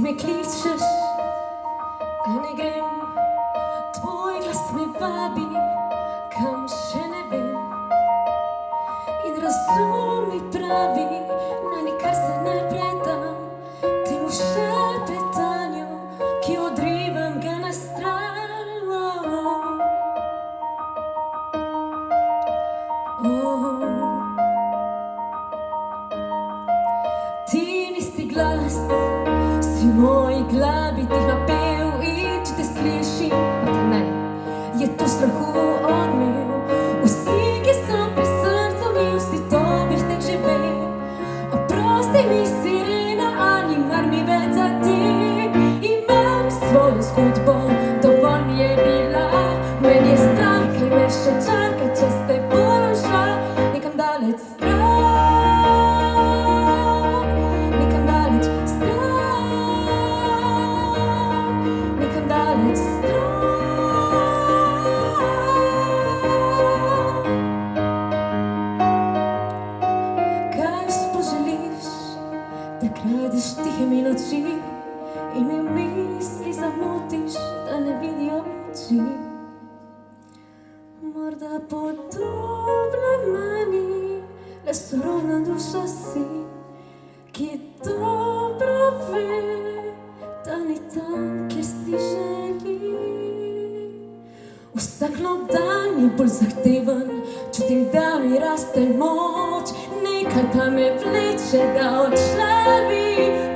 me kličeš, a ne grem. Tvoj glas me vabi, kam še ne vem. In razum mi pravi, naj nikar se ne predam temu šepetanju, ki odrivam ga na stran. Ti nisi glas, si moj glavi tih napev. In če te slišim, pa te ne, je to strahu odmev. Vsi, ki so pri srcu mi, vsi to bih tek živel. Oprosti mi, sirena, ali mar mi več za ti. Imam svojo zgodbo, dovolj mi je bila. Meni je strah, kaj me še čaka, če s teboj bom šla nekam daleč stran. Nekam daleč stran. Nekam daleč stran. Kaj sploh želiš, da kradeš tihe mi noči in mi misli zamotiš, da ne vidijo oči? Morda podobna meni, le sorodna duša si, ki dobro ve, da ni tam, kjer si želi. Vsak nov dan je bolj zahteven, čutim, da mi raste moč, nekaj pa me vleče, da odšla bi.